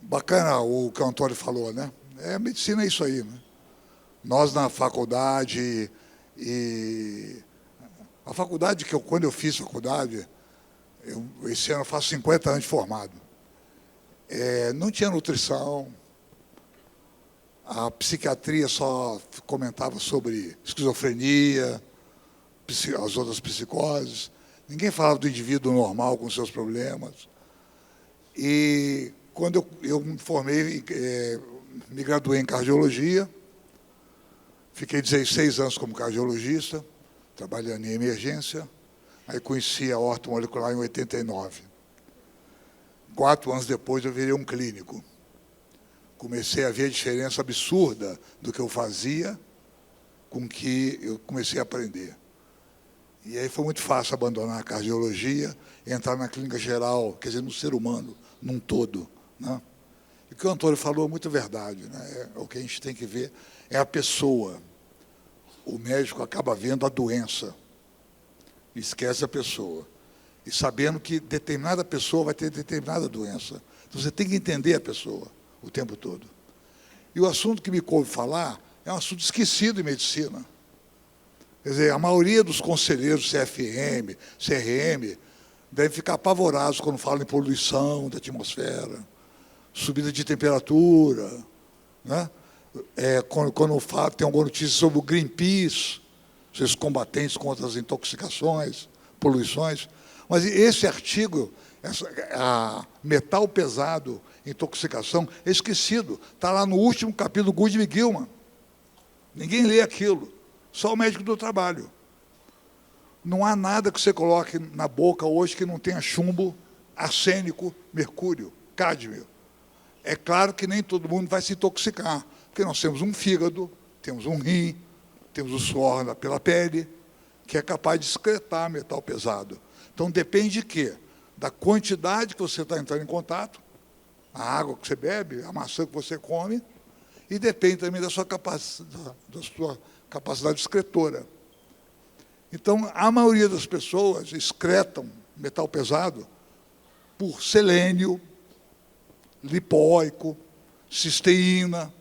Bacana o que o Antônio falou, né? A medicina é isso aí, né? Nós, na faculdade, a faculdade quando eu fiz faculdade, esse ano eu faço 50 anos de formado, não tinha nutrição, a psiquiatria só comentava sobre esquizofrenia, as outras psicoses, ninguém falava do indivíduo normal com seus problemas. E quando eu me formei, me graduei em cardiologia, fiquei 16 anos como cardiologista, trabalhando em emergência, aí conheci a ortomolecular em 89. 4 anos depois eu virei um clínico. Comecei a ver a diferença absurda do que eu fazia com o que eu comecei a aprender. E aí foi muito fácil abandonar a cardiologia, entrar na clínica geral, quer dizer, no ser humano, num todo, né? E o que o Antônio falou é muito verdade, né? O que a gente tem que ver é a pessoa. O médico acaba vendo a doença, esquece a pessoa. E sabendo que determinada pessoa vai ter determinada doença. Então, você tem que entender a pessoa o tempo todo. E o assunto que me coube falar é um assunto esquecido em medicina. Quer dizer, a maioria dos conselheiros CFM, CRM, devem ficar apavorados quando falam em poluição da atmosfera, subida de temperatura, né? Quando tem alguma notícia sobre o Greenpeace, esses combatentes contra as intoxicações, poluições. Mas esse artigo, a metal pesado, intoxicação, é esquecido. Está lá no último capítulo do Goodman Gilman. Ninguém lê aquilo, só o médico do trabalho. Não há nada que você coloque na boca hoje que não tenha chumbo, arsênico, mercúrio, cádmio. É claro que nem todo mundo vai se intoxicar, porque nós temos um fígado, temos um rim, temos o suor pela pele, que é capaz de excretar metal pesado. Então, depende de quê? Da quantidade que você está entrando em contato, a água que você bebe, a maçã que você come, e depende também da sua capacidade excretora. Então, a maioria das pessoas excretam metal pesado por selênio, lipóico, cisteína,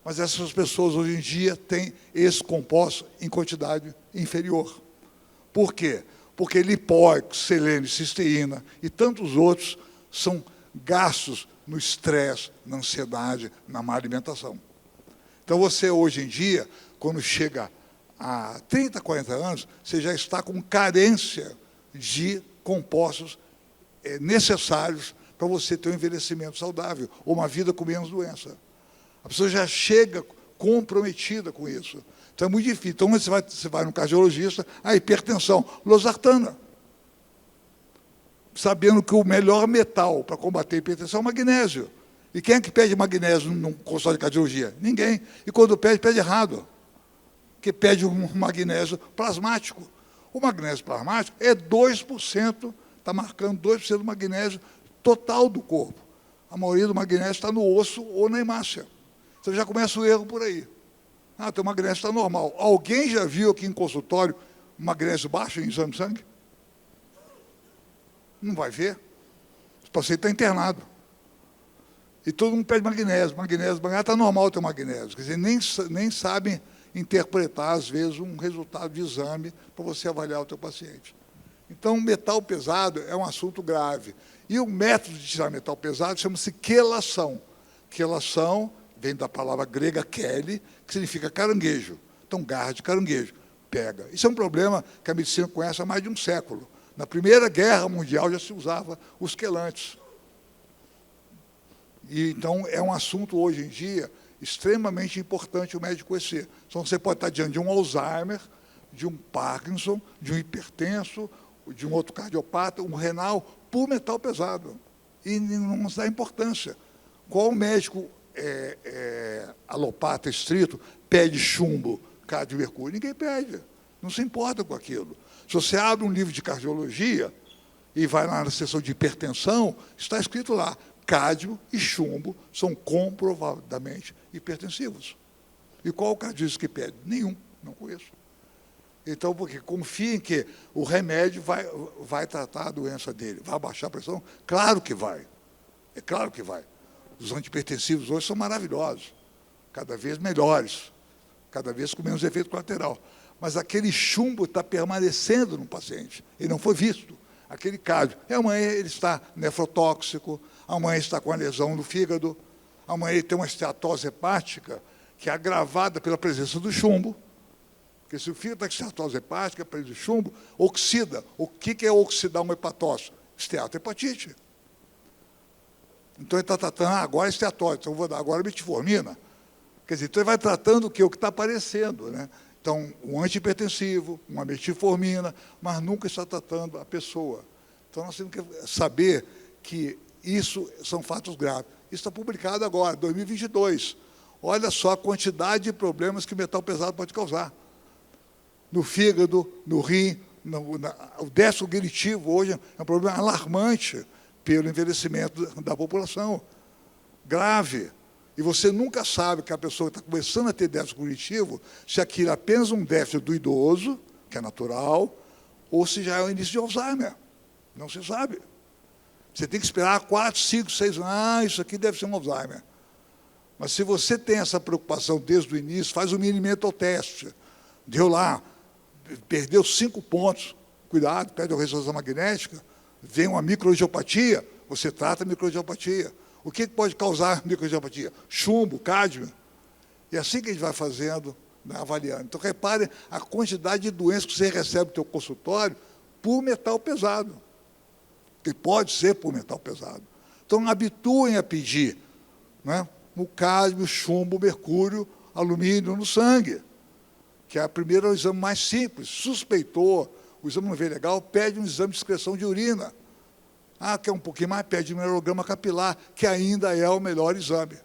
mas essas pessoas hoje em dia têm esse composto em quantidade inferior. Por quê? Porque lipóico, selênio, cisteína e tantos outros são gastos no estresse, na ansiedade, na má alimentação. Então, você hoje em dia, quando chega a 30, 40 anos, você já está com carência de compostos necessários para você ter um envelhecimento saudável, ou uma vida com menos doença. A pessoa já chega comprometida com isso. Então, é muito difícil. Então, você vai no cardiologista, a hipertensão, losartana. Sabendo que o melhor metal para combater a hipertensão é o magnésio. E quem é que pede magnésio num consultório de cardiologia? Ninguém. E quando pede errado. Que pede um magnésio plasmático. O magnésio plasmático é 2%, está marcando 2% do magnésio total do corpo. A maioria do magnésio está no osso ou na hemácia. Então já começa o erro por aí. Teu magnésio está normal. Alguém já viu aqui em consultório magnésio baixo em exame de sangue? Não vai ver. O paciente está internado. E todo mundo pede magnésio. Está normal o teu magnésio. Quer dizer, nem sabem interpretar, às vezes, um resultado de exame para você avaliar o teu paciente. Então, metal pesado é um assunto grave. E o método de tirar metal pesado chama-se quelação. Quelação vem da palavra grega quele, que significa caranguejo. Então, garra de caranguejo, pega. Isso é um problema que a medicina conhece há mais de um século. Na Primeira Guerra Mundial já se usava os quelantes. E, então, é um assunto, hoje em dia, extremamente importante o médico conhecer. Então, você pode estar diante de um Alzheimer, de um Parkinson, de um hipertenso, de um outro cardiopata, um renal, por metal pesado. E não se dá importância. Qual médico alopata estrito pede chumbo, cádmio e mercúrio? Ninguém pede. Não se importa com aquilo. Se você abre um livro de cardiologia e vai lá na seção de hipertensão, está escrito lá, cádmio e chumbo são comprovadamente hipertensivos. E qual o cardiologista que pede? Nenhum, não conheço. Então, porque confia em que o remédio vai tratar a doença dele, vai abaixar a pressão? Claro que vai. É claro que vai. Os antihipertensivos hoje são maravilhosos, cada vez melhores, cada vez com menos efeito colateral. Mas aquele chumbo está permanecendo no paciente, ele não foi visto. Aquele cádmio, e amanhã ele está nefrotóxico, amanhã está com a lesão no fígado, amanhã ele tem uma esteatose hepática que é agravada pela presença do chumbo, porque se o fígado está com esteatose hepática, a presença do chumbo, oxida. O que é oxidar uma hepatócito? Esteatohepatite. Então ele está tratando, agora é esteatose, então eu vou dar agora metformina. Quer dizer, então ele vai tratando o que está aparecendo, né? Então, um antihipertensivo, uma metformina, mas nunca está tratando a pessoa. Então, nós temos que saber que isso são fatos graves. Isso está publicado agora, 2022. Olha só a quantidade de problemas que o metal pesado pode causar. No fígado, no rim, o déficit cognitivo hoje é um problema alarmante pelo envelhecimento da população. Grave. E você nunca sabe que a pessoa está começando a ter déficit cognitivo, se aquilo é apenas um déficit do idoso, que é natural, ou se já é o início de Alzheimer. Não se sabe. Você tem que esperar 4, 5, 6 anos. Ah, isso aqui deve ser um Alzheimer. Mas se você tem essa preocupação desde o início, faz o minimento ao teste. Deu lá, perdeu 5 pontos. Cuidado, perde a ressonância magnética, vem uma microangiopatia, você trata a microangiopatia. O que pode causar microangiopatia? Chumbo, cádmio. E é assim que a gente vai fazendo, né, avaliando. Então, repare a quantidade de doenças que você recebe no seu consultório por metal pesado. Que pode ser por metal pesado. Então, habituem a pedir, né, o cádmio, chumbo, mercúrio, alumínio no sangue, que é o primeiro exame mais simples. Suspeitou, o exame não veio legal, pede um exame de excreção de urina. Ah, quer um pouquinho mais? Pede um mineralograma capilar, que ainda é o melhor exame.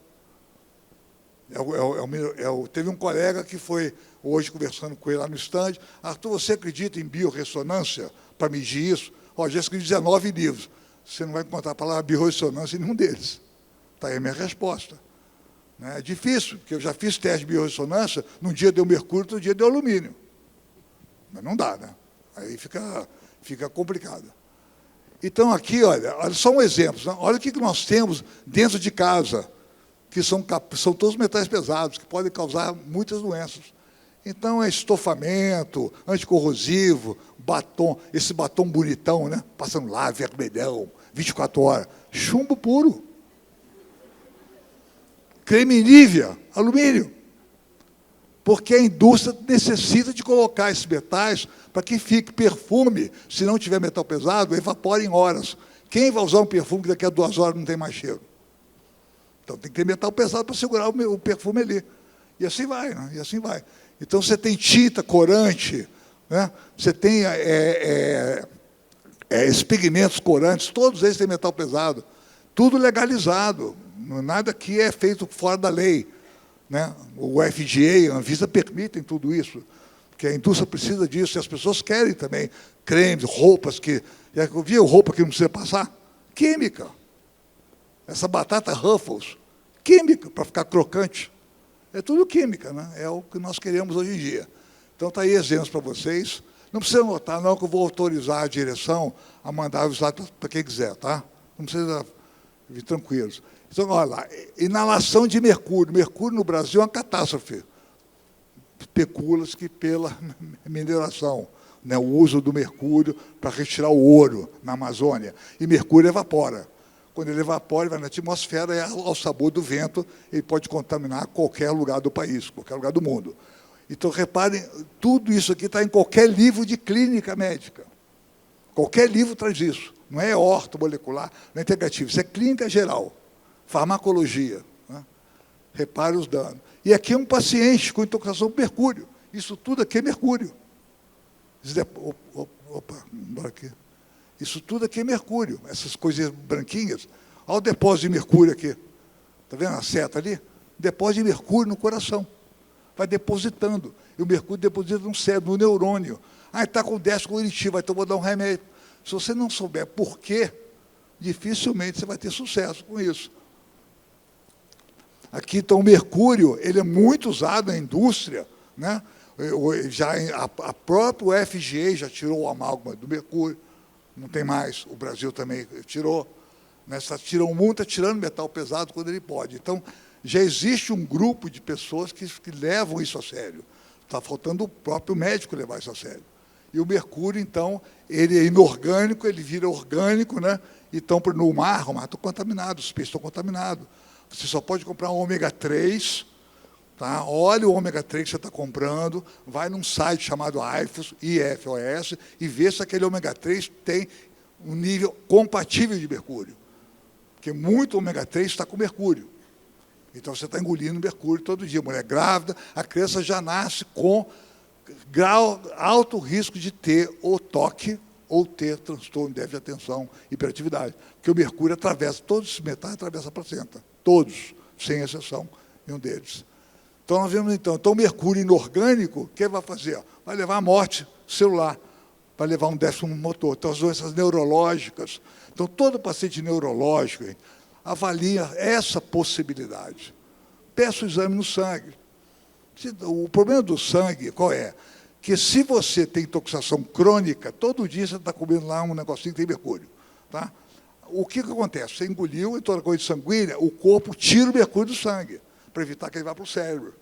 Teve um colega que foi, hoje, conversando com ele lá no estande, Arthur, você acredita em biorressonância para medir isso? Ó, já escrevi 19 livros. Você não vai encontrar a palavra biorressonância em nenhum deles. Está aí a minha resposta. É difícil, porque eu já fiz teste de biorressonância, num dia deu mercúrio, outro dia deu alumínio. Mas não dá, né? Aí fica complicado. Então, aqui, olha só um exemplo. Né? Olha o que nós temos dentro de casa, que são todos metais pesados, que podem causar muitas doenças. Então, é estofamento, anticorrosivo, batom, esse batom bonitão, né? Passando lá, vermelhão, 24 horas. Chumbo puro. Creme Nivea, alumínio. Porque a indústria necessita de colocar esses metais para que fique perfume, se não tiver metal pesado, evapora em horas. Quem vai usar um perfume que daqui a 2 horas não tem mais cheiro? Então tem que ter metal pesado para segurar o perfume ali. E assim vai, né? E assim vai. Então você tem tinta, corante, né? Você tem esses pigmentos corantes, todos eles têm metal pesado. Tudo legalizado. Nada aqui é feito fora da lei. Né? O FDA, a Anvisa permitem tudo isso, porque a indústria precisa disso, e as pessoas querem também cremes, roupas que... Já viu roupa que não precisa passar? Química. Essa batata Ruffles, química, para ficar crocante. É tudo química, né? É o que nós queremos hoje em dia. Então, está aí exemplos para vocês. Não precisa anotar, não, que eu vou autorizar a direção a mandar os dados para quem quiser, tá? Não precisa vir tranquilos. Então, olha lá, inalação de mercúrio. Mercúrio no Brasil é uma catástrofe. Especula-se que pela mineração, né, o uso do mercúrio para retirar o ouro na Amazônia. E mercúrio evapora. Quando ele evapora, ele vai na atmosfera, e ao sabor do vento, ele pode contaminar qualquer lugar do país, qualquer lugar do mundo. Então, reparem, tudo isso aqui está em qualquer livro de clínica médica. Qualquer livro traz isso. Não é ortomolecular, não é integrativo, isso é clínica geral. Farmacologia, né? Repare os danos. E aqui é um paciente com intoxicação por mercúrio. Isso tudo aqui é mercúrio. Opa, bora aqui. Isso tudo aqui é mercúrio, essas coisinhas branquinhas. Olha o depósito de mercúrio aqui. Está vendo a seta ali? Depósito de mercúrio no coração. Vai depositando. E o mercúrio deposita no cérebro, no neurônio. Ah, está com déficit cognitivo, então vou dar um remédio. Se você não souber por quê, dificilmente você vai ter sucesso com isso. Aqui, então, o mercúrio, ele é muito usado na indústria, né? A própria FGA já tirou o amálgama do mercúrio, não tem mais, o Brasil também tirou. Né? O mundo está tirando metal pesado quando ele pode. Então, já existe um grupo de pessoas que levam isso a sério. Está faltando o próprio médico levar isso a sério. E o mercúrio, então, ele é inorgânico, ele vira orgânico, né? Então, no mar, o mar está contaminado, os peixes estão contaminados. Você só pode comprar um ômega 3, tá? Olha o ômega 3 que você está comprando, vai num site chamado IFOS, IFOS, e vê se aquele ômega 3 tem um nível compatível de mercúrio. Porque muito ômega 3 está com mercúrio. Então, você está engolindo mercúrio todo dia. Mulher grávida, a criança já nasce com alto risco de ter ou toque ou ter transtorno de déficit de atenção, hiperatividade. Porque o mercúrio atravessa, todos os metais atravessam a placenta. Todos, sem exceção, nenhum deles. Então, nós vemos, então, o mercúrio inorgânico, o que vai fazer? Vai levar à morte celular, vai levar um déficit no motor. Então, as doenças neurológicas. Então, todo paciente neurológico avalia essa possibilidade. Peça o exame no sangue. O problema do sangue, qual é? Que se você tem intoxicação crônica, todo dia você está comendo lá um negocinho que tem mercúrio. Tá? O que acontece? Você engoliu, entrou na corrente sanguínea, o corpo tira o mercúrio do sangue, para evitar que ele vá para o cérebro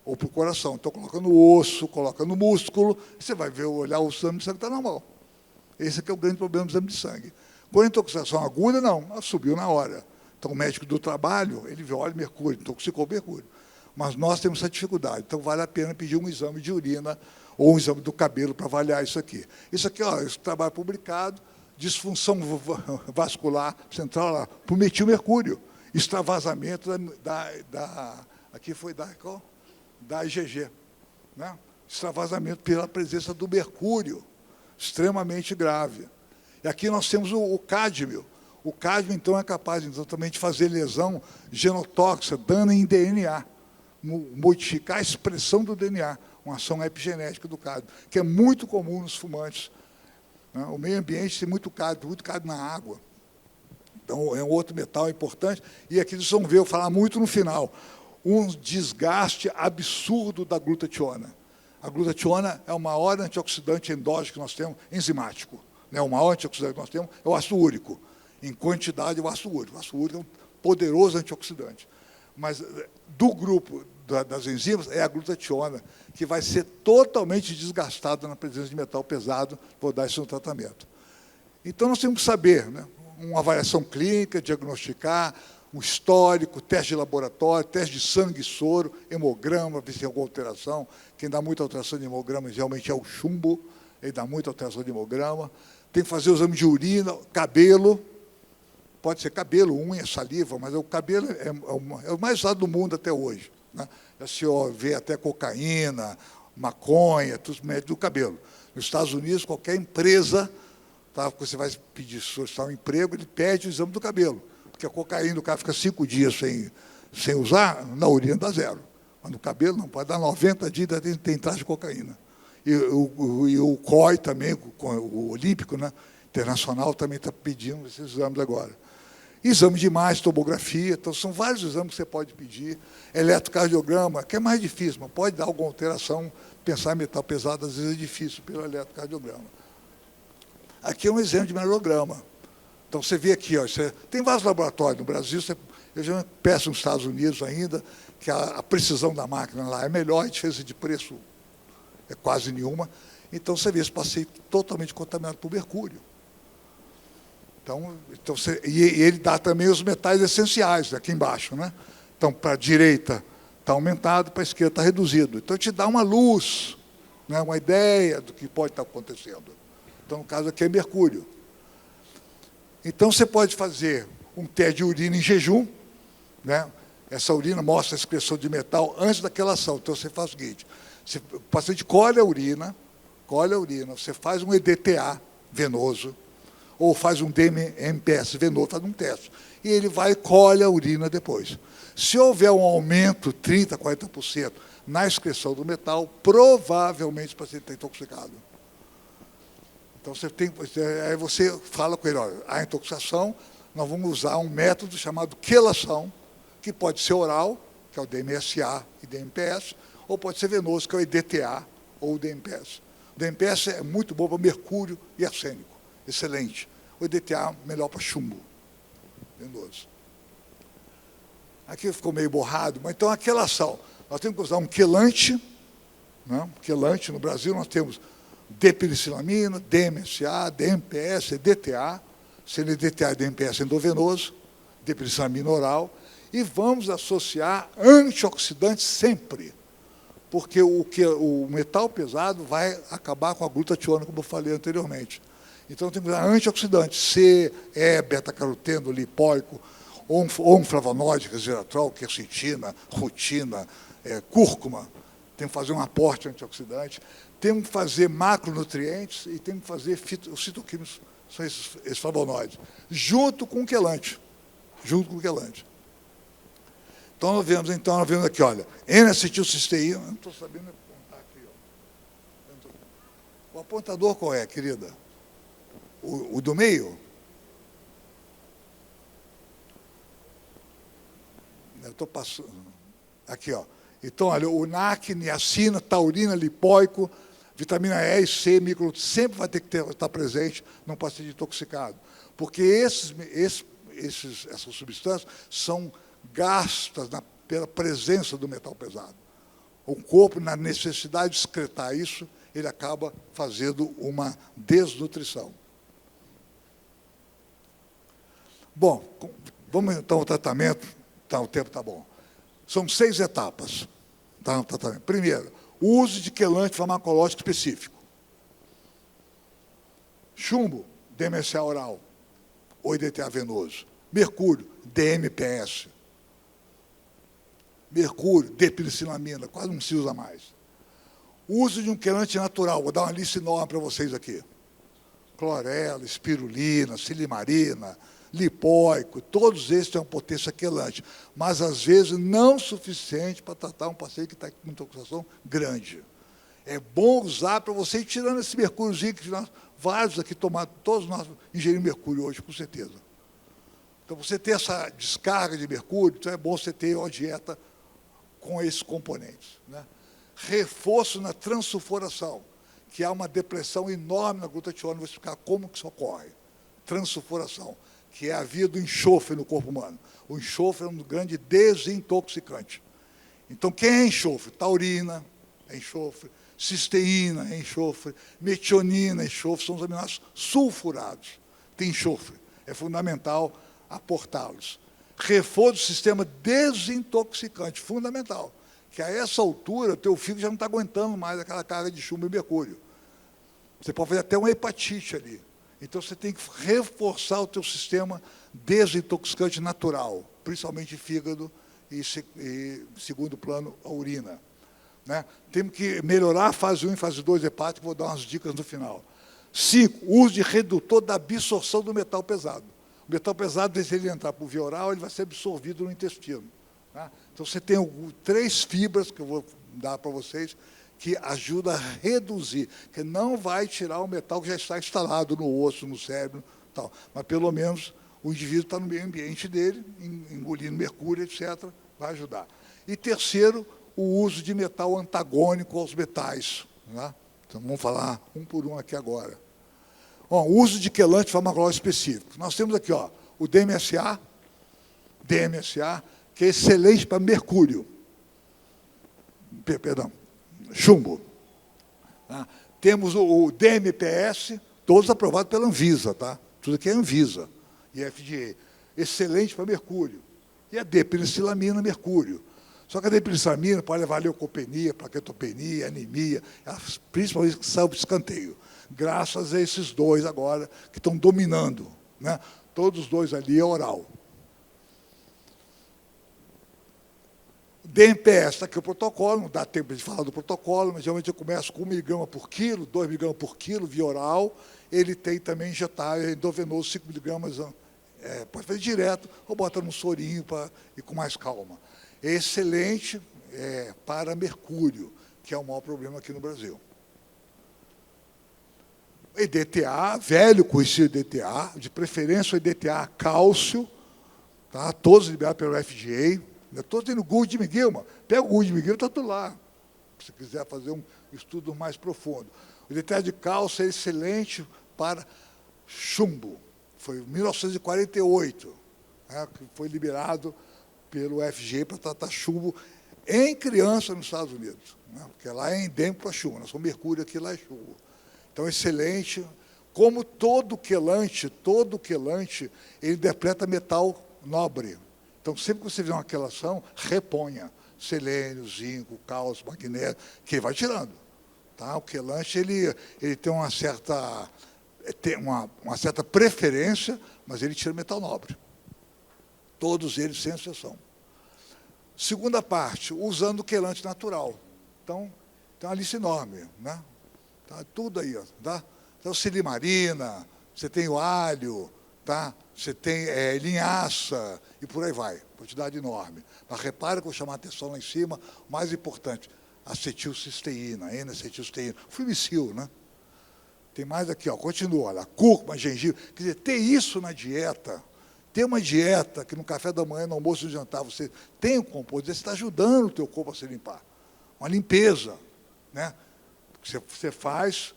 ou para o coração. Então, coloca no osso, coloca no músculo, você vai ver, olhar o exame de sangue, está normal. Esse aqui é o grande problema do exame de sangue. Quando a intoxicação aguda, não, ela subiu na hora. Então, o médico do trabalho, ele vê, olha, mercúrio, intoxicou o mercúrio. Mas nós temos essa dificuldade, então vale a pena pedir um exame de urina ou um exame do cabelo para avaliar isso aqui. Isso aqui, ó, esse trabalho publicado, disfunção vascular central por metilmercúrio, extravasamento aqui foi da IgG, né? Extravasamento pela presença do mercúrio, extremamente grave. E aqui nós temos o cádmio. O cádmio, então, é capaz exatamente de fazer lesão genotóxica, dano em DNA, modificar a expressão do DNA, uma ação epigenética do cádmio, que é muito comum nos fumantes. Né? O meio ambiente tem muito cádmio na água. Então, é um outro metal importante. E aqui vocês vão ver, eu falar muito no final, um desgaste absurdo da glutationa. A glutationa é o maior antioxidante endógeno que nós temos, enzimático. Né? O maior antioxidante que nós temos é o ácido úrico. Em quantidade, o ácido úrico. O ácido úrico é um poderoso antioxidante. Mas do grupo das enzimas é a glutationa, que vai ser totalmente desgastada na presença de metal pesado, vou dar isso no tratamento. Então, nós temos que saber, né? Uma avaliação clínica, diagnosticar, um histórico, teste de laboratório, teste de sangue e soro, hemograma, ver se tem alguma alteração. Quem dá muita alteração de hemograma, geralmente é o chumbo, ele dá muita alteração de hemograma. Tem que fazer o exame de urina, cabelo, pode ser cabelo, unha, saliva, mas o cabelo é o mais usado do mundo até hoje. Né? Já se vê até cocaína, maconha, tudo médio do cabelo. Nos Estados Unidos, qualquer empresa, tá, você vai pedir solicitar um emprego, ele pede o exame do cabelo, porque a cocaína, o cara fica 5 dias sem usar, na urina dá 0. Mas no cabelo não, pode dar 90 dias, tem traço de cocaína. E o COI também, o Olímpico, né, internacional, também está pedindo esses exames agora. Exame de imagem, tomografia, então são vários exames que você pode pedir. Eletrocardiograma, que é mais difícil, mas pode dar alguma alteração. Pensar em metal pesado, às vezes, é difícil pelo eletrocardiograma. Aqui é um exemplo de melograma. Então, você vê aqui, ó, tem vários laboratórios no Brasil, eu já peço nos Estados Unidos ainda, que a precisão da máquina lá é melhor, a diferença de preço é quase nenhuma. Então, você vê esse paciente totalmente contaminado por mercúrio. Então e ele dá também os metais essenciais, aqui embaixo. Né? Então, para a direita está aumentado, para a esquerda está reduzido. Então, te dá uma luz, né, uma ideia do que pode estar acontecendo. Então, no caso aqui é mercúrio. Então, você pode fazer um teste de urina em jejum. Né? Essa urina mostra a excreção de metal antes daquela ação. Então, você faz o seguinte, o paciente colhe a urina, você faz um EDTA venoso, ou faz um DMPS venoso, faz um teste. E ele vai e colhe a urina depois. Se houver um aumento, 30%, 40%, na excreção do metal, provavelmente o paciente está intoxicado. Então, aí você fala com ele, olha, a intoxicação, nós vamos usar um método chamado quelação, que pode ser oral, que é o DMSA e DMPS, ou pode ser venoso, que é o EDTA ou o DMPS. O DMPS é muito bom para mercúrio e arsênico. Excelente. O EDTA, melhor para chumbo. venoso. Aqui ficou meio borrado, mas então aquela ação. Nós temos que usar um quelante, né? Quelante, no Brasil nós temos D-penicillamina, DMSA, DMPS, DTA, sendo DTA e DMPS endovenoso, D-penicillamina oral, e vamos associar antioxidantes sempre, porque o metal pesado vai acabar com a glutationa, como eu falei anteriormente. Então, temos antioxidantes, C, E, beta-caroteno, lipóico, ou um flavonoide, resveratrol, quercetina, rutina, cúrcuma. Temos que fazer um aporte antioxidante. Temos que fazer macronutrientes e temos que fazer os citoquímicos, são esses flavonoides, junto com o quelante. Junto com o quelante. Então, nós vemos aqui, olha, N-acetilcisteína, não estou sabendo apontar aqui. Ó. O apontador qual é, querida? O do meio? Eu estou passando. Aqui, ó. Então, olha, o NAC, niacina, taurina, lipóico, vitamina E e C, sempre vai ter que estar presente num paciente intoxicado. Porque essas substâncias são gastas pela presença do metal pesado. O corpo, na necessidade de excretar isso, ele acaba fazendo uma desnutrição. Bom, vamos então ao tratamento. Tá, o tempo está bom. São 6 etapas. Tá, no tratamento. Primeiro, o uso de quelante farmacológico específico. Chumbo, DMSA oral, ou DTA venoso. Mercúrio, DMPS. Mercúrio, D-penicillamina, quase não se usa mais. O uso de um quelante natural, vou dar uma lista enorme para vocês aqui. Clorela, espirulina, silimarina, lipóico, todos esses têm uma potência quelante, mas às vezes não suficiente para tratar um paciente que está com intoxicação grande. É bom usar para você ir tirando esse mercúriozinho, que nós, vários aqui tomaram, todos nós ingerimos mercúrio hoje, com certeza. Então, você ter essa descarga de mercúrio, então é bom você ter uma dieta com esses componentes. Né? Reforço na transsulfuração, que há uma depressão enorme na glutationa, vou explicar como que isso ocorre. Transsulfuração, que é a via do enxofre no corpo humano. O enxofre é um grande desintoxicante. Então, quem é enxofre? Taurina é enxofre, cisteína é enxofre, metionina é enxofre, são os aminoácidos sulfurados. Tem enxofre. É fundamental aportá-los. Reforço do sistema desintoxicante, fundamental. Que a essa altura, o teu fígado já não está aguentando mais aquela carga de chumbo e mercúrio. Você pode fazer até uma hepatite ali. Então, você tem que reforçar o teu sistema desintoxicante natural, principalmente fígado e segundo plano, a urina. Né? Temos que melhorar a fase 1 e fase 2 hepática, vou dar umas dicas no final. 5, uso de redutor da absorção do metal pesado. O metal pesado, se ele entrar por via oral, ele vai ser absorvido no intestino. Tá? Então, você tem 3 fibras que eu vou dar para vocês, que ajuda a reduzir, que não vai tirar o metal que já está instalado no osso, no cérebro, tal. Mas, pelo menos, o indivíduo está no meio ambiente dele, engolindo mercúrio, etc., vai ajudar. E terceiro, o uso de metal antagônico aos metais. Né? Então, vamos falar um por um aqui agora. Bom, o uso de quelante farmacológico específico. Nós temos aqui, ó, o DMSA, que é excelente para mercúrio. Perdão, chumbo. Tá? Temos o DMPS, todos aprovados pela Anvisa, tá? Tudo aqui é Anvisa e FDA. Excelente para mercúrio. E a D-penicillamina, mercúrio. Só que a D-penicillamina pode levar a leucopenia, plaquetopenia, anemia, principalmente que sai para o escanteio. Graças a esses 2 agora que estão dominando. Né? Todos os 2 ali é oral. DMPS, está aqui o protocolo, não dá tempo de falar do protocolo, mas geralmente eu começo com 1 mg por quilo, 2 mg por quilo, via oral. Ele tem também injetável, endovenoso, 5 mg, pode fazer direto, ou bota num sorinho para ir com mais calma. É excelente para mercúrio, que é o maior problema aqui no Brasil. EDTA, velho conhecido EDTA, de preferência o EDTA cálcio, tá? Todos liberados pelo FDA. Estou tendo Google de Miguel, mano. Pega o Google de Miguel, está tudo lá. Se você quiser fazer um estudo mais profundo. O EDTA de cálcio é excelente para chumbo. Foi em 1948. né, que foi liberado pelo FG para tratar chumbo em criança nos Estados Unidos, né, porque lá é endêmico a chumbo, nós somos mercúrio, aqui lá é chumbo. Então, excelente. Como todo quelante, ele depleta metal nobre. Então, sempre que você fizer uma quelação, reponha selênio, zinco, cálcio, magnésio, que ele vai tirando. Tá? O quelante, ele tem uma certa preferência, mas ele tira metal nobre. Todos eles, sem exceção. Segunda parte, usando o quelante natural. Então, tem uma lista enorme, né? Tá? Tudo aí, ó, tá? Então, silimarina, você tem o alho, tá? Você tem linhaça, e por aí vai, quantidade enorme. Mas repara que eu vou chamar a atenção lá em cima, o mais importante, acetilcisteína, N-acetilcisteína, fumicil, né? Tem mais aqui, ó, continua, lá, cúrcuma, gengibre. Quer dizer, ter isso na dieta, ter uma dieta que no café da manhã, no almoço e no jantar, você tem um composto, você está ajudando o teu corpo a se limpar. Uma limpeza, né? Você faz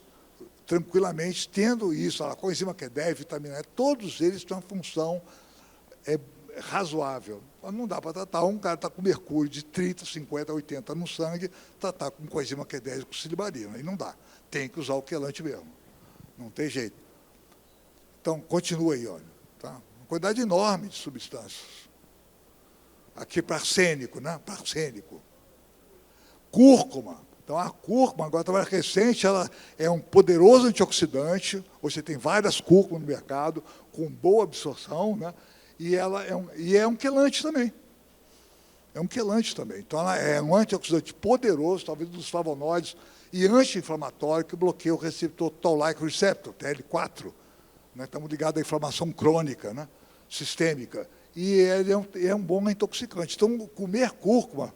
tranquilamente, tendo isso, a coenzima Q10, vitamina E, todos eles têm uma função razoável. Não dá para tratar, um cara está com mercúrio de 30, 50, 80 no sangue, tratar com coenzima Q10 com silimarina, aí não dá. Tem que usar o quelante mesmo. Não tem jeito. Então, continua aí, olha. Tá? Uma quantidade enorme de substâncias. Aqui, para arsênico, né? Para arsênico. Cúrcuma. Então, a cúrcuma, agora está mais recente, ela é um poderoso antioxidante, você tem várias cúrcumas no mercado, com boa absorção, né? E ela é um quelante também. É um quelante também. Então, ela é um antioxidante poderoso, talvez dos flavonoides, e anti-inflamatório, que bloqueia o receptor Toll-like receptor, TL4. Né? Estamos ligados à inflamação crônica, né? Sistêmica. E ele é um bom intoxicante. Então, comer cúrcuma,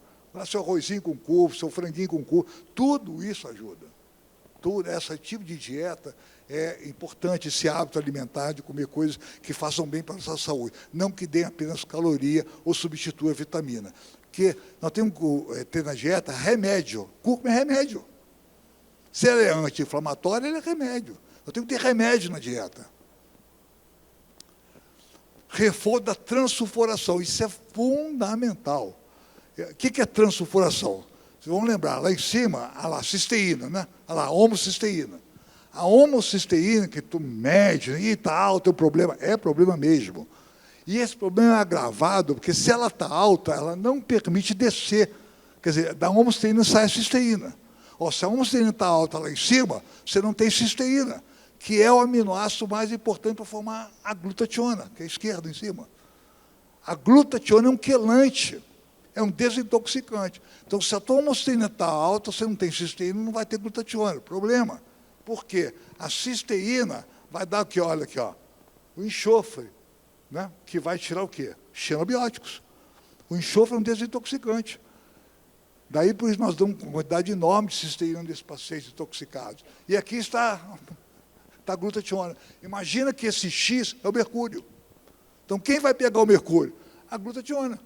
seu arrozinho com couve, seu franguinho com couve, tudo isso ajuda. Tudo, esse tipo de dieta é importante, esse hábito alimentar de comer coisas que façam bem para a nossa saúde, não que deem apenas caloria ou substitua a vitamina. Porque nós temos que ter na dieta remédio. Cúrcuma é remédio. Se ela é anti-inflamatória, ela é remédio. Nós temos que ter remédio na dieta. Reforço da transsulfuração, isso é fundamental. O que é transsulfuração? Vocês vão lembrar, lá em cima, a cisteína, né? A homocisteína. A homocisteína, que tu mede, e está alta, é um problema, é problema mesmo. E esse problema é agravado, porque se ela está alta, ela não permite descer. Quer dizer, da homocisteína sai a cisteína. Ou se a homocisteína está alta lá em cima, você não tem cisteína, que é o aminoácido mais importante para formar a glutationa, que é a esquerda em cima. A glutationa é um quelante. É um desintoxicante. Então, se a tua homocisteína está alta, você não tem cisteína, não vai ter glutationa. Problema. Por quê? A cisteína vai dar aqui, olha aqui, ó, o enxofre, né? Que vai tirar o quê? Xenobióticos. O enxofre é um desintoxicante. Daí, por isso, nós damos uma quantidade enorme de cisteína nesses pacientes intoxicados. E aqui está a glutationa. Imagina que esse X é o mercúrio. Então, quem vai pegar o mercúrio? A glutationa.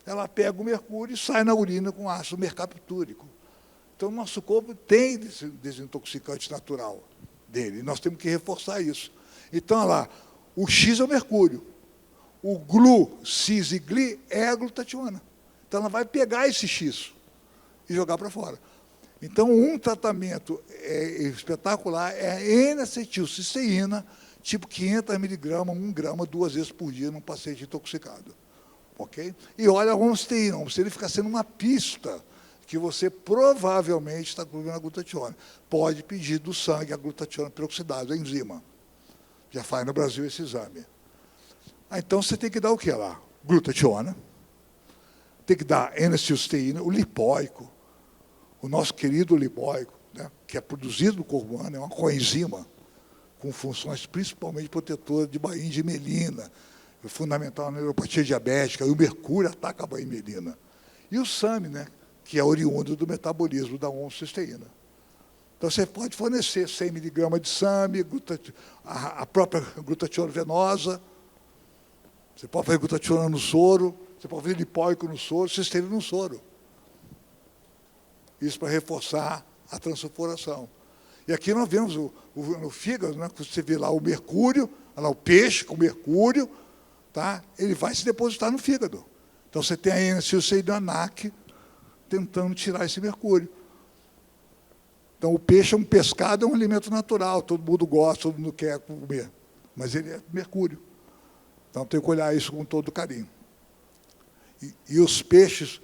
Ela pega o mercúrio e sai na urina com ácido mercaptúrico. Então, o nosso corpo tem esse desintoxicante natural dele, e nós temos que reforçar isso. Então, olha lá, o X é o mercúrio, o glu, cis e gli é a glutationa. Então, ela vai pegar esse X e jogar para fora. Então, um tratamento espetacular é a N-acetilcisteína, tipo 500 miligramas, 1 grama, 2 vezes por dia num paciente intoxicado. Okay? E olha a homocisteína. A homocisteína fica sendo uma pista que você provavelmente está comendo a glutationa. Pode pedir do sangue a glutationa peroxidase, a enzima. Já faz no Brasil esse exame. Então, você tem que dar o que lá? Glutationa. Tem que dar N-acetilcisteína, o lipóico. O nosso querido lipóico, né, que é produzido no corpo humano, é uma coenzima com funções principalmente protetoras de bainha de melina, fundamental na neuropatia diabética, e o mercúrio ataca a bainha melina. E o SAMe, né, que é oriundo do metabolismo da homocisteína. Então, você pode fornecer 100 miligramas de SAMe, a própria glutationa venosa, você pode fazer glutationa no soro, você pode fazer lipóico no soro, cisteína no soro. Isso para reforçar a transsulfuração. E aqui nós vemos no fígado, né, você vê lá o mercúrio, lá o peixe com mercúrio, tá? Ele vai se depositar no fígado. Então, você tem a N-acetilcisteína NAC tentando tirar esse mercúrio. Então, o peixe é um pescado, é um alimento natural, todo mundo gosta, todo mundo quer comer, mas ele é mercúrio. Então, tem que olhar isso com todo carinho. E os peixes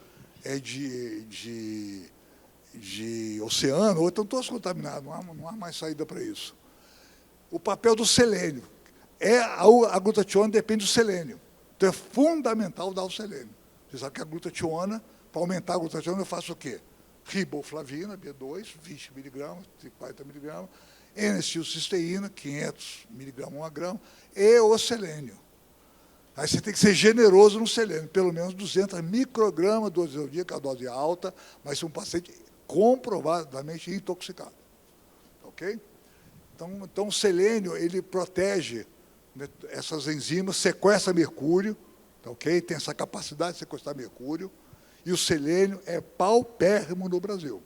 de oceano, ou estão todos contaminados, não há mais saída para isso. O papel do selênio. A glutationa depende do selênio. Então, é fundamental dar o selênio. Você sabe que a glutationa, para aumentar a glutationa, eu faço o quê? Riboflavina, B2, 20 miligramas, 40 miligramas, N-acetilcisteína, 500 miligramas, 1 grama, e o selênio. Aí você tem que ser generoso no selênio, pelo menos 200 microgramas, 12 vezes ao dia, que é a dose alta, mas se um paciente comprovadamente intoxicado. Ok? Então, o selênio, ele protege, né, essas enzimas, sequestra mercúrio, ok? Tem essa capacidade de sequestrar mercúrio, e o selênio é paupérrimo no Brasil.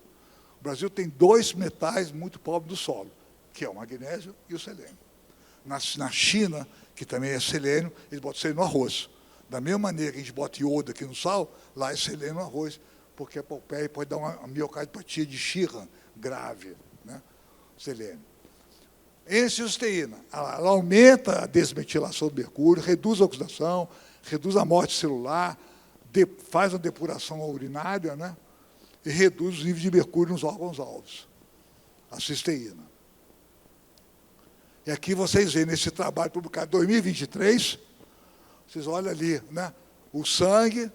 O Brasil tem 2 metais muito pobres do solo, que é o magnésio e o selênio. Na China, que também é selênio, eles botam selênio no arroz. Da mesma maneira que a gente bota iodo aqui no sal, lá é selênio no arroz, porque é paupérrimo e pode dar uma miocardiopatia de Sheehan grave, né? Selênio. N-acetilcisteína, ela aumenta a desmetilação do mercúrio, reduz a oxidação, reduz a morte celular, faz a depuração urinária, né? E reduz os níveis de mercúrio nos órgãos-alvos. A cisteína. E aqui vocês veem, nesse trabalho publicado em 2023, vocês olham ali, né? O sangue,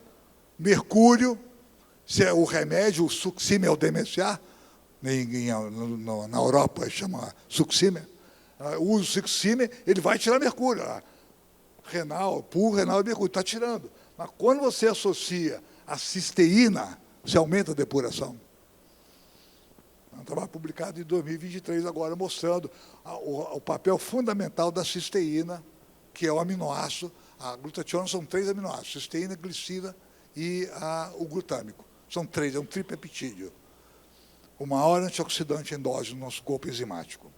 mercúrio, se é o remédio, o Succimer é o DMSA, na Europa chama Succimer. Usa o Succimer, ele vai tirar mercúrio. Renal, puro renal e mercúrio, está tirando. Mas quando você associa a cisteína, você aumenta a depuração. É um trabalho publicado em 2023 agora, mostrando o papel fundamental da cisteína, que é o aminoácido. A glutationa são 3 aminoácidos, cisteína, glicina e o glutâmico. São 3, é um tripeptídeo. O maior antioxidante endógeno do nosso corpo enzimático.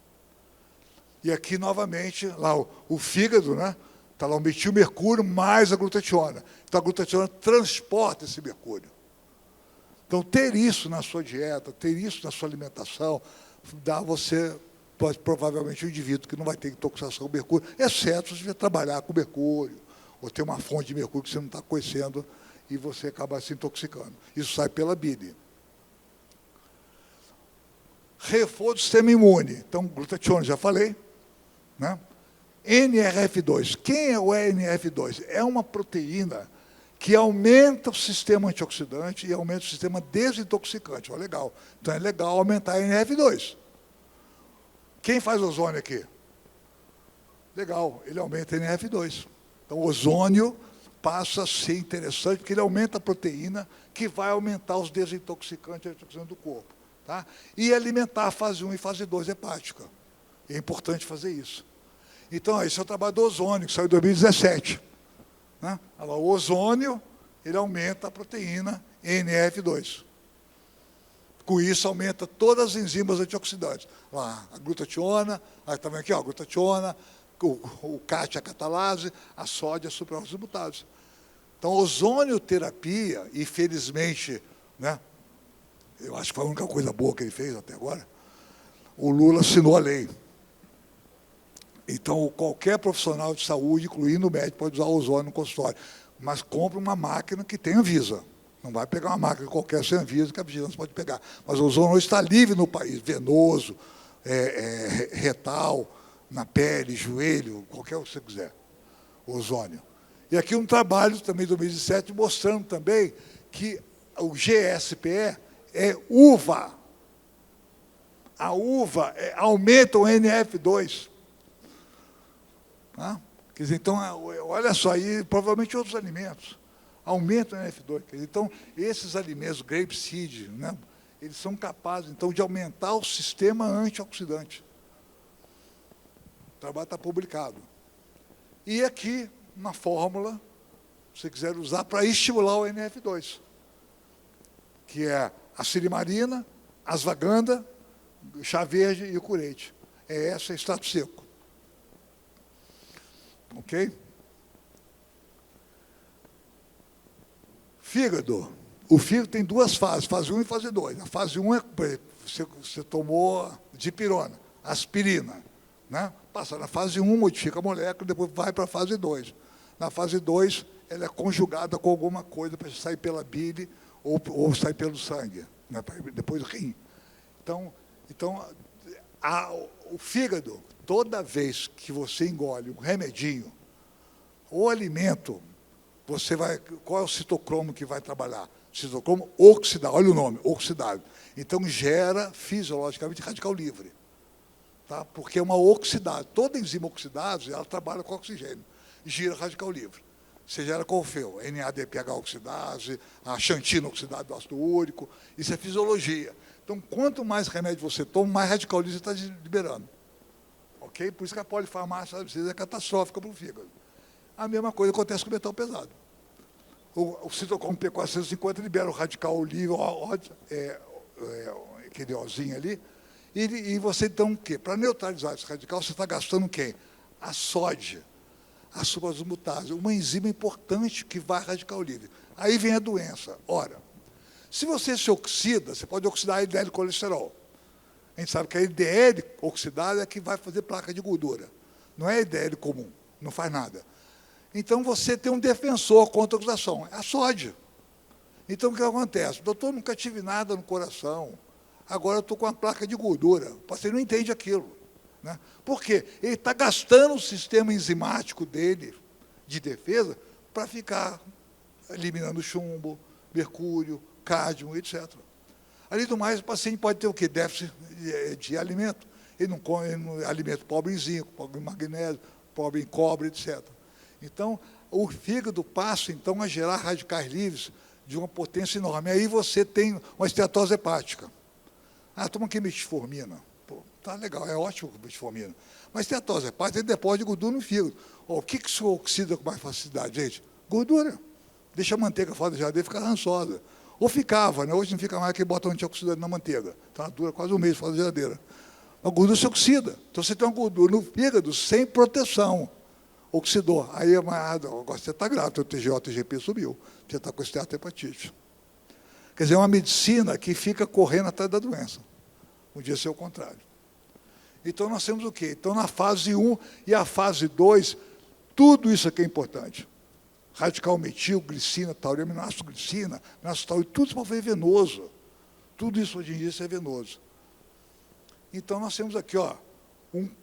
E aqui, novamente, lá o fígado, né? Está lá o metilmercúrio mais a glutationa. Então, a glutationa transporta esse mercúrio. Então, ter isso na sua dieta, ter isso na sua alimentação, dá a você, provavelmente, um indivíduo que não vai ter intoxicação com mercúrio, exceto se você trabalhar com mercúrio, ou ter uma fonte de mercúrio que você não está conhecendo e você acaba se intoxicando. Isso sai pela bile. Reforço do sistema imune. Então, glutationa, já falei, né? NRF2. Quem é o NRF2? É uma proteína que aumenta o sistema antioxidante e aumenta o sistema desintoxicante. Olha, legal. Então, é legal aumentar a NRF2. Quem faz ozônio aqui? Legal, ele aumenta a NRF2. Então, o ozônio passa a ser interessante, porque ele aumenta a proteína que vai aumentar os desintoxicantes e antioxidantes do corpo. Tá? E alimentar a fase 1 e fase 2 hepática. É importante fazer isso. Então, esse é o trabalho do ozônio, que saiu em 2017. Né? O ozônio, ele aumenta a proteína NRF2. Com isso, aumenta todas as enzimas antioxidantes. Lá, a glutationa, está vendo aqui, ó, a glutationa, o CAT, a catalase, a sódia, a supraoxibutase. Então, ozonioterapia, e felizmente, né, eu acho que foi a única coisa boa que ele fez até agora, o Lula assinou a lei. Então, qualquer profissional de saúde, incluindo o médico, pode usar ozônio no consultório. Mas compre uma máquina que tenha Anvisa. Não vai pegar uma máquina qualquer sem Anvisa, que a vigilância pode pegar. Mas o ozônio está livre no país, venoso, retal, na pele, joelho, qualquer o que você quiser. O ozônio. E aqui um trabalho também de 2017, mostrando também que o GSPE é uva. A uva aumenta o NF2. Tá? Quer dizer, então, olha só, e provavelmente outros alimentos aumentam o NF2. Quer dizer, então, esses alimentos, grapeseed, né, eles são capazes, então, de aumentar o sistema antioxidante. O trabalho está publicado. E aqui, uma fórmula, se você quiser usar, para estimular o NF2, que é a silimarina, asvaganda, chá verde e o curete. É essa, extrato seco. Ok? O fígado tem duas fases, fase 1 e fase 2. A fase 1 é, você tomou dipirona, aspirina, né? Passa na fase 1, modifica a molécula, depois vai para a fase 2. Na fase 2, ela é conjugada com alguma coisa para sair pela bile ou sair pelo sangue, né? Depois do rim. Então o fígado, toda vez que você engole um remedinho, ou alimento, você vai... Qual é o citocromo que vai trabalhar? Citocromo oxidável, olha o nome, oxidável. Então, gera fisiologicamente radical livre. Tá? Porque é uma oxidase. Toda enzima oxidase, ela trabalha com oxigênio. Gira radical livre. Você gera qual feu? NADPH oxidase, a xantina oxidase do ácido úrico. Isso é fisiologia. Então, quanto mais remédio você toma, mais radical livre você está liberando. Ok? Por isso que a polifarmácia às vezes é catastrófica para o fígado. A mesma coisa acontece com o metal pesado. O citocromo P450 libera o radical livre, aquele ozinho ali, e você, então, o quê? Para neutralizar esse radical, você está gastando quem? A sódia, a suprasulmutase, uma enzima importante que vai radical livre. Aí vem a doença. Ora, se você se oxida, você pode oxidar a LDL colesterol. A gente sabe que a LDL oxidada é que vai fazer placa de gordura. Não é LDL comum, não faz nada. Então, você tem um defensor contra a oxidação, é a sódia. Então, o que acontece? Doutor, nunca tive nada no coração, agora eu estou com uma placa de gordura. O paciente não entende aquilo. Né? Por quê? Ele está gastando o sistema enzimático dele, de defesa, para ficar eliminando chumbo, mercúrio, cádmio, etc. Além do mais, o paciente pode ter o quê? Déficit de alimento. Ele não come alimento pobre em zinco, pobre em magnésio, pobre em cobre, etc. Então, o fígado passa, então, a gerar radicais livres de uma potência enorme. Aí você tem uma esteatose hepática. Ah, toma aqui metformina. Pô, tá legal, é ótimo com metformina. Mas esteatose hepática tem depósito de gordura no fígado. Oh, o que isso oxida com mais facilidade, gente? Gordura. Deixa a manteiga fora da geladeira, fica rançosa. Ou ficava, né? Hoje não fica mais, que bota um antioxidante na manteiga. Então, dura quase um mês fora da geladeira. A gordura se oxida. Então, você tem uma gordura no fígado sem proteção. Oxidou. Aí, agora você está grave, o TGO, o TGP subiu. Você está com esteatohepatite. Quer dizer, é uma medicina que fica correndo atrás da doença. Podia ser o contrário. Então, nós temos o quê? Então, na fase 1 e a fase 2, tudo isso aqui é importante. Radical metil, glicina, taurina, aminoácido glicina, aminoácido taurina, tudo isso pode ser venoso. Tudo isso hoje em dia é venoso. Então, nós temos aqui, ó,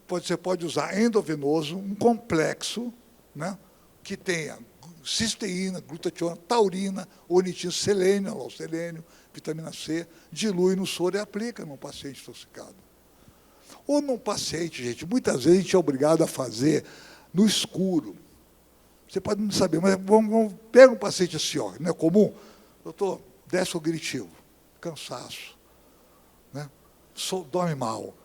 você pode usar endovenoso, um complexo, né, que tenha cisteína, glutationa, taurina, ornitina, selênio, selênio, vitamina C, dilui no soro e aplica num paciente intoxicado. Ou num paciente, gente, muitas vezes a gente é obrigado a fazer no escuro. Você pode não saber, mas pega um paciente assim, ó, não é comum? Doutor, déficit cognitivo, cansaço, né, dorme mal.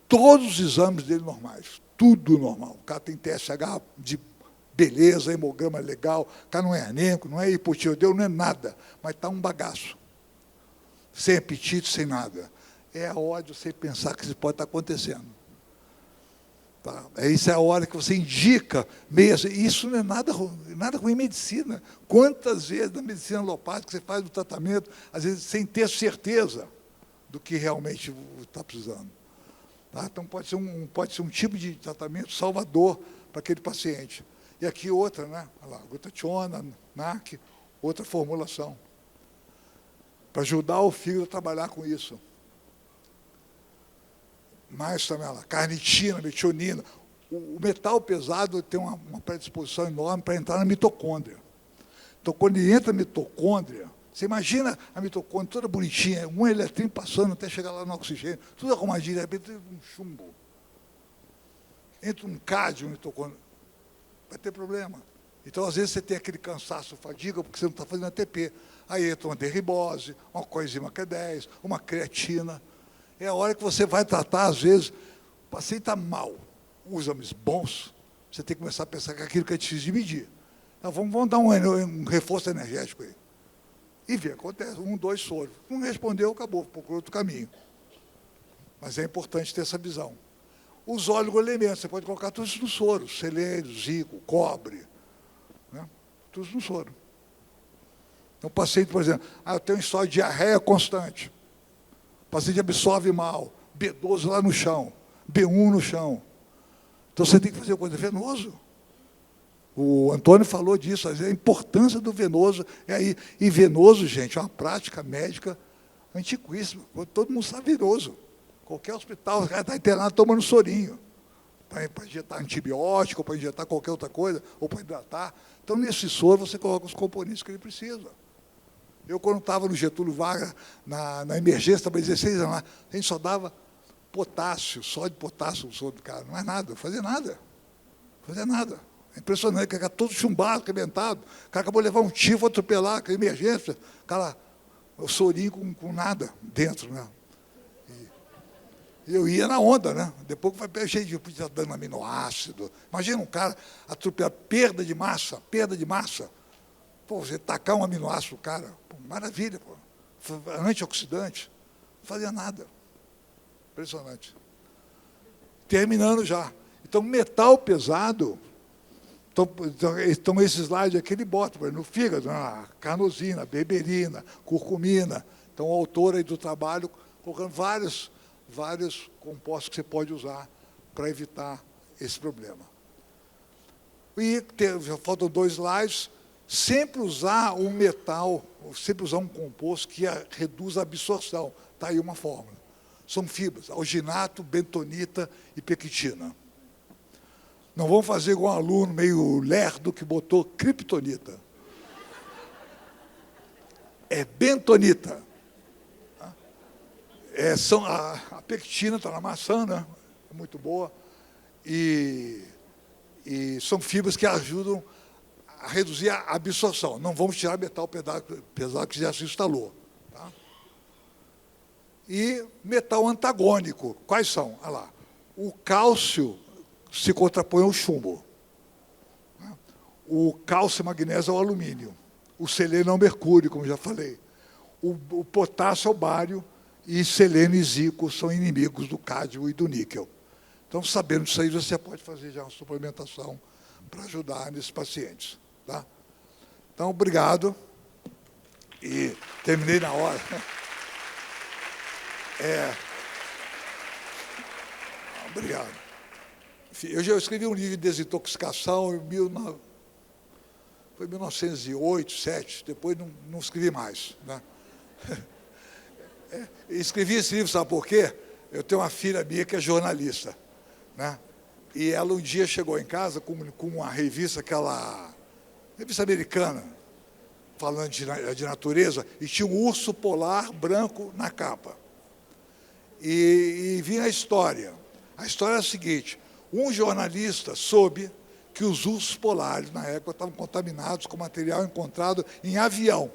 Todos os exames dele normais, tudo normal. O cara tem TSH de beleza, hemograma legal, o cara não é anêmico, não é hipotireoideu, não é nada, mas está um bagaço. Sem apetite, sem nada. É a hora de você pensar que isso pode estar acontecendo. Tá? Isso é a hora que você indica mesmo. Isso não é nada ruim em medicina. Quantas vezes na medicina alopática você faz o tratamento, às vezes sem ter certeza do que realmente está precisando. Tá? Então, pode ser um tipo de tratamento salvador para aquele paciente. E aqui outra, né? Olha lá, glutationa, NAC, outra formulação. Para ajudar o fígado a trabalhar com isso. Mais também, olha lá, carnitina, metionina. O metal pesado tem uma predisposição enorme para entrar na mitocôndria. Então, quando ele entra na mitocôndria, você imagina a mitocôndria toda bonitinha, um eletrinho passando até chegar lá no oxigênio, tudo arrumadinho, de repente entra um chumbo. Entra um cádmio no mitocôndria, vai ter problema. Então, às vezes, você tem aquele cansaço, fadiga, porque você não está fazendo ATP. Aí entra uma derribose, uma coenzima Q10, uma creatina. É a hora que você vai tratar, às vezes, o paciente está mal, os exames bons, você tem que começar a pensar que aquilo que é difícil de medir. Então, vamos dar um reforço energético aí. E ver, acontece, 1, 2 soros. Não respondeu, acabou, procurou outro caminho. Mas é importante ter essa visão. Os oligoelementos, você pode colocar tudo isso no soro, selênio, zinco, cobre, né? Tudo no soro. Então, o paciente, por exemplo, eu tenho história de diarreia constante. O paciente absorve mal, B12 lá no chão, B1 no chão. Então, você tem que fazer coisa venoso. O Antônio falou disso, a importância do venoso. E venoso, gente, é uma prática médica antiquíssima. Todo mundo sabe venoso. Qualquer hospital, o cara está internado tomando sorinho. Para injetar antibiótico, para injetar qualquer outra coisa, ou para hidratar. Então, nesse soro, você coloca os componentes que ele precisa. Eu, quando estava no Getúlio Vargas, na emergência, estava 16 anos lá, a gente só dava potássio, só de potássio no soro do cara. Não é nada, não fazia nada. Não fazia nada. É impressionante, o cara era todo chumbado, arrebentado. O cara acabou de levar um tiro, foi atropelar, com a emergência. O cara, o sorinho com nada dentro, né? E eu ia na onda, né? Depois que vai cheio de dando aminoácido. Imagina um cara atropelar, perda de massa. Pô, você tacar um aminoácido no cara, pô, maravilha, pô. Antioxidante. Não fazia nada. Impressionante. Terminando já. Então, metal pesado, então esse slide aqui ele bota no fígado, carnosina, berberina, curcumina. Então, o autor aí do trabalho, colocando vários compostos que você pode usar para evitar esse problema. E já faltam 2 slides. Sempre usar um metal, sempre usar um composto que reduz a absorção. Está aí uma fórmula. São fibras, alginato, bentonita e pectina. Não vamos fazer igual um aluno meio lerdo que botou criptonita. É bentonita. A pectina está na maçã, né? É muito boa. E são fibras que ajudam a reduzir a absorção. Não vamos tirar metal pesado que já se instalou. Tá? E metal antagônico. Quais são? Olha lá. O cálcio se contrapõe ao chumbo. O cálcio e magnésio ao alumínio. O selênio ao mercúrio, como já falei. O potássio ao bário. E selênio e zinco são inimigos do cádmio e do níquel. Então, sabendo disso aí, você pode fazer já uma suplementação para ajudar nesses pacientes. Tá? Então, obrigado. E terminei na hora. Obrigado. Eu já escrevi um livro de desintoxicação foi em 1908, 1907, depois não escrevi mais. Né? Escrevi esse livro, sabe por quê? Eu tenho uma filha minha que é jornalista. Né? E ela um dia chegou em casa com uma revista, aquela revista americana, falando de natureza, e tinha um urso polar branco na capa. E vinha a história. A história é a seguinte: um jornalista soube que os ursos polares, na época, estavam contaminados com material encontrado em avião.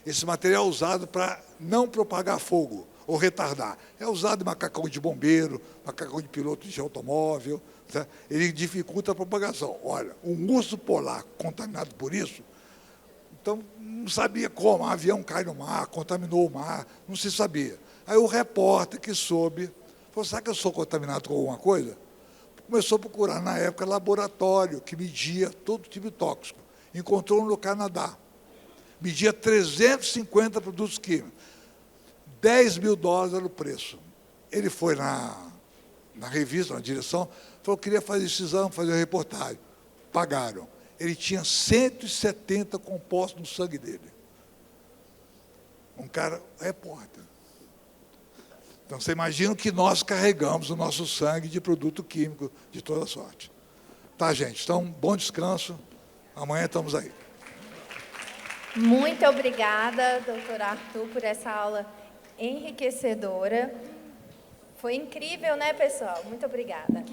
Esse material é usado para não propagar fogo ou retardar. É usado em macacão de bombeiro, macacão de piloto de automóvel. Tá? Ele dificulta a propagação. Olha, um urso polar contaminado por isso, então não sabia como. Um avião cai no mar, contaminou o mar, não se sabia. Aí o repórter que soube, falou: será que eu sou contaminado com alguma coisa? Começou a procurar, na época, laboratório que media todo tipo de tóxico. Encontrou um no Canadá. Media 350 produtos químicos. $10 mil era o preço. Ele foi na revista, na direção, falou: queria fazer esse exame, fazer uma reportagem. Pagaram. Ele tinha 170 compostos no sangue dele. Um cara repórter. Então, você imagina que nós carregamos o nosso sangue de produto químico de toda sorte. Tá, gente? Então, bom descanso. Amanhã estamos aí. Muito obrigada, doutor Arthur, por essa aula enriquecedora. Foi incrível, né, pessoal? Muito obrigada.